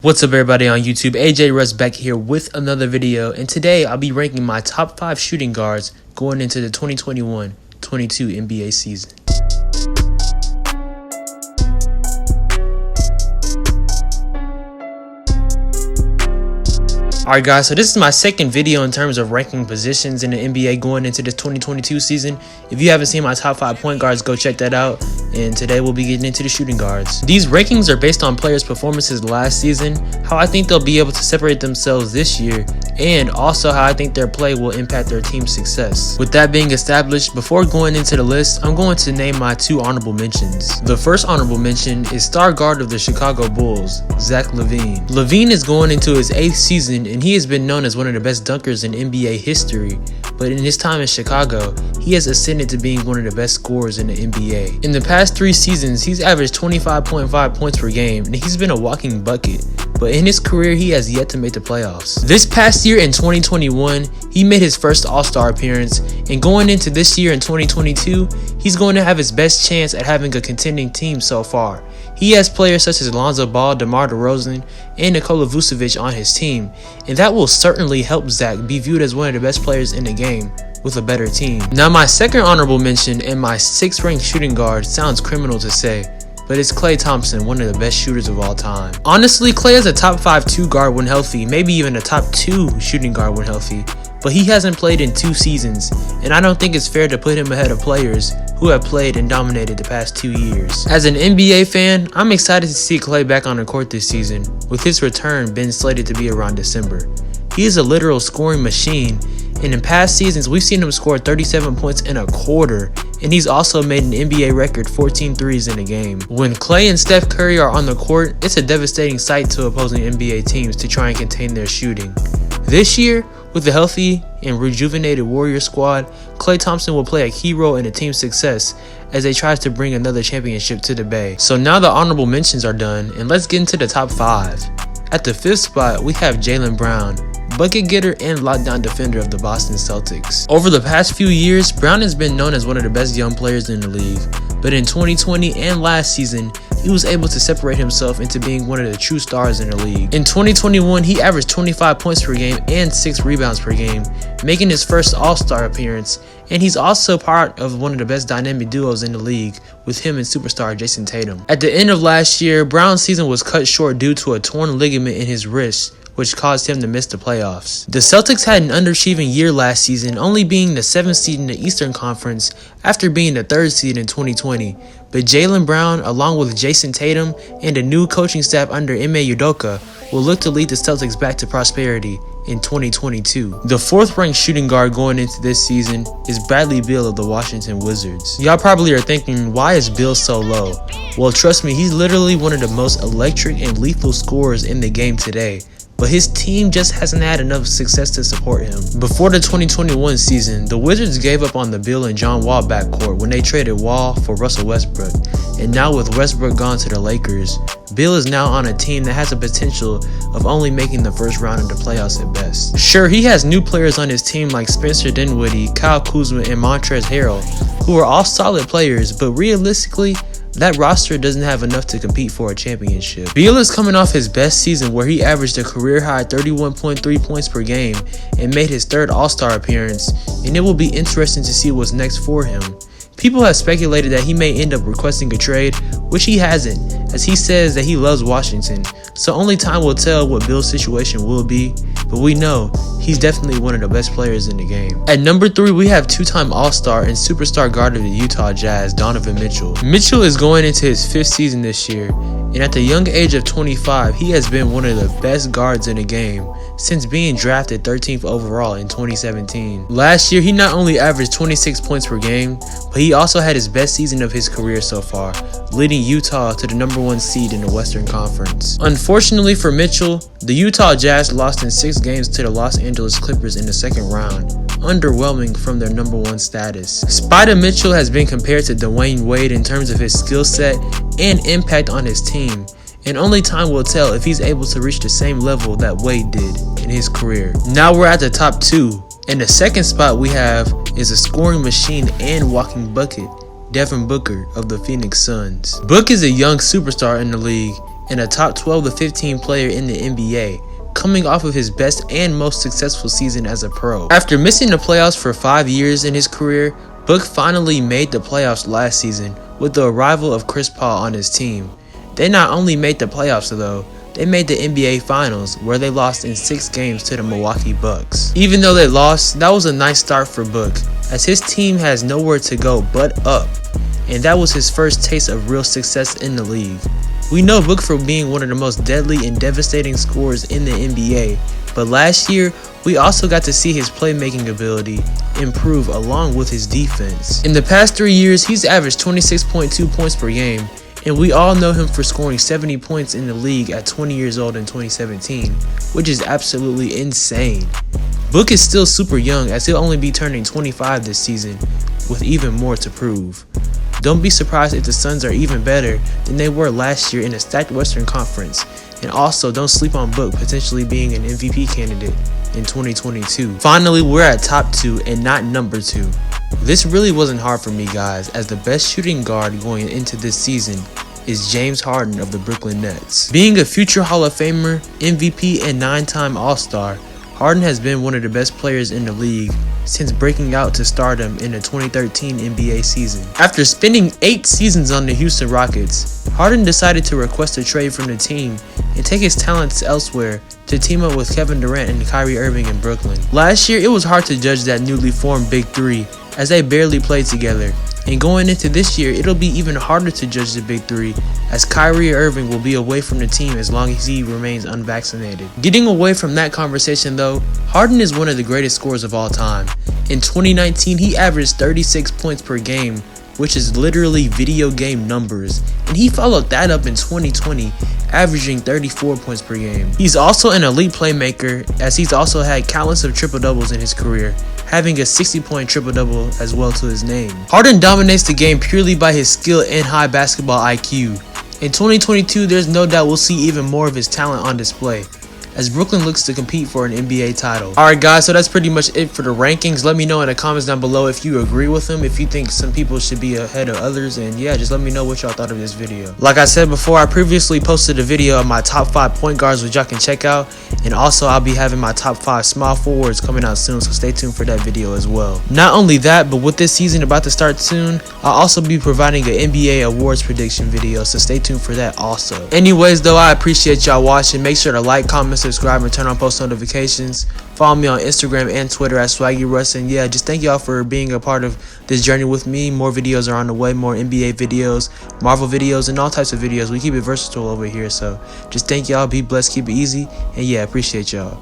What's up everybody on YouTube, AJ Russ back here with another video, and today I'll be ranking my top 5 shooting guards going into the 2021-22 NBA season. Alright guys, so this is my second video in terms of ranking positions in the NBA going into this 2022 season. If you haven't seen my top 5 point guards, go check that out. And today we'll be getting into the shooting guards. These rankings are based on players' performances last season, how I think they'll be able to separate themselves this year, and also how I think their play will impact their team's success. With that being established, before going into the list, I'm going to name my 2 honorable mentions. The first honorable mention is star guard of the Chicago Bulls, Zach LaVine. LaVine is going into his 8th season, and he has been known as one of the best dunkers in NBA history, but in his time in Chicago, he has ascended to being one of the best scorers in the NBA. In the past 3 seasons, he's averaged 25.5 points per game, and he's been a walking bucket, but in his career, he has yet to make the playoffs. This past year in 2021, he made his first All-Star appearance, and going into this year in 2022, he's going to have his best chance at having a contending team so far. He has players such as Lonzo Ball, DeMar DeRozan, and Nikola Vucevic on his team, and that will certainly help Zach be viewed as one of the best players in the game with a better team. Now my second honorable mention and my 6th ranked shooting guard sounds criminal to say, but it's Klay Thompson, one of the best shooters of all time. Honestly, Klay is a top 5 2 guard when healthy, maybe even a top 2 shooting guard when healthy, but he hasn't played in 2 seasons, and I don't think it's fair to put him ahead of players who have played and dominated the past 2 years. As an NBA fan, I'm excited to see Klay back on the court this season, with his return being slated to be around December. He is a literal scoring machine, and in past seasons we've seen him score 37 points in a quarter, and he's also made an NBA record 14 threes in a game. When Klay and Steph Curry are on the court, it's a devastating sight to opposing NBA teams to try and contain their shooting. This year, with a healthy and rejuvenated Warrior squad, Klay Thompson will play a key role in the team's success as they try to bring another championship to the Bay. So now the honorable mentions are done, and let's get into the top 5. At the 5th spot, we have Jaylen Brown, bucket getter and lockdown defender of the Boston Celtics. Over the past few years, Brown has been known as one of the best young players in the league, but in 2020 and last season, he was able to separate himself into being one of the true stars in the league. In 2021, he averaged 25 points per game and 6 rebounds per game, making his first All-Star appearance, and he's also part of one of the best dynamic duos in the league with him and superstar Jason Tatum. At the end of last year, Brown's season was cut short due to a torn ligament in his wrist, which caused him to miss the playoffs. The Celtics had an underachieving year last season, only being the 7th seed in the Eastern Conference after being the 3rd seed in 2020. But Jaylen Brown, along with Jason Tatum and a new coaching staff under Ime Udoka, will look to lead the Celtics back to prosperity in 2022. The 4th ranked shooting guard going into this season is Bradley Beal of the Washington Wizards. Y'all probably are thinking, why is Beal so low? Well, trust me, he's literally one of the most electric and lethal scorers in the game today, but his team just hasn't had enough success to support him. Before the 2021 season, the Wizards gave up on the Beal and John Wall backcourt when they traded Wall for Russell Westbrook, and now with Westbrook gone to the Lakers, Beal is now on a team that has the potential of only making the first round of the playoffs at best. Sure, he has new players on his team like Spencer Dinwiddie, Kyle Kuzma, and Montrezl Harrell, who are all solid players, but realistically, that roster doesn't have enough to compete for a championship. Beal is coming off his best season where he averaged a career-high 31.3 points per game and made his 3rd All-Star appearance, and it will be interesting to see what's next for him. People have speculated that he may end up requesting a trade, which he hasn't, as he says that he loves Washington, so only time will tell what Beal's situation will be, but we know he's definitely one of the best players in the game. At number 3, we have 2-time All-Star and superstar guard of the Utah Jazz, Donovan Mitchell. Mitchell is going into his 5th season this year, and at the young age of 25, he has been one of the best guards in the game since being drafted 13th overall in 2017. Last year, he not only averaged 26 points per game, but he also had his best season of his career so far, leading Utah to the number 1 seed in the Western Conference. Unfortunately for Mitchell, the Utah Jazz lost in 6 games to the Los Angeles Clippers in the 2nd round, underwhelming from their number 1 status. Spider Mitchell has been compared to Dwayne Wade in terms of his skill set and impact on his team, and only time will tell if he's able to reach the same level that Wade did in his career. Now we're at the top 2, and the 2nd spot we have is a scoring machine and walking bucket, Devin Booker of the Phoenix Suns. Book is a young superstar in the league, and a top 12 to 15 player in the NBA, coming off of his best and most successful season as a pro. After missing the playoffs for 5 years in his career, Book finally made the playoffs last season with the arrival of Chris Paul on his team. They not only made the playoffs though, they made the NBA Finals, where they lost in 6 games to the Milwaukee Bucks. Even though they lost, that was a nice start for Book, as his team has nowhere to go but up, and that was his first taste of real success in the league. We know Book for being one of the most deadly and devastating scorers in the NBA, but last year, we also got to see his playmaking ability improve along with his defense. In the past 3 years, he's averaged 26.2 points per game, and we all know him for scoring 70 points in the league at 20 years old in 2017, which is absolutely insane. Book is still super young, as he'll only be turning 25 this season, with even more to prove. Don't be surprised if the Suns are even better than they were last year in a stacked Western Conference, and also don't sleep on Book potentially being an MVP candidate in 2022. Finally, we're at top 2 and not number 2. This really wasn't hard for me, guys, as the best shooting guard going into this season is James Harden of the Brooklyn Nets. Being a future Hall of Famer, MVP, and 9-time All-Star, Harden has been one of the best players in the league since breaking out to stardom in the 2013 NBA season. After spending 8 seasons on the Houston Rockets, Harden decided to request a trade from the team and take his talents elsewhere to team up with Kevin Durant and Kyrie Irving in Brooklyn. Last year, it was hard to judge that newly formed Big Three as they barely played together. And going into this year, it'll be even harder to judge the Big Three, as Kyrie Irving will be away from the team as long as he remains unvaccinated. Getting away from that conversation though, Harden is one of the greatest scorers of all time. In 2019, he averaged 36 points per game, which is literally video game numbers, and he followed that up in 2020, averaging 34 points per game. He's also an elite playmaker, as he's also had countless of triple-doubles in his career, having a 60-point triple-double as well to his name. Harden dominates the game purely by his skill and high basketball IQ. In 2022, there's no doubt we'll see even more of his talent on display, as Brooklyn looks to compete for an NBA title. Alright guys, so that's pretty much it for the rankings. Let me know in the comments down below if you agree with them, if you think some people should be ahead of others, and yeah, just let me know what y'all thought of this video. Like I said before, I previously posted a video of my top 5 point guards which y'all can check out, and also I'll be having my top 5 small forwards coming out soon, so stay tuned for that video as well. Not only that, but with this season about to start soon, I'll also be providing an NBA awards prediction video, so stay tuned for that also. Anyways though, I appreciate y'all watching. Make sure to like, comment, subscribe, and turn on post notifications. Follow me on Instagram and Twitter at SwaggyRuss, and yeah, just thank y'all for being a part of this journey with me. More videos are on the way, more NBA videos, Marvel videos, and all types of videos. We keep it versatile over here, so just thank y'all, be blessed, keep it easy, and yeah, appreciate y'all.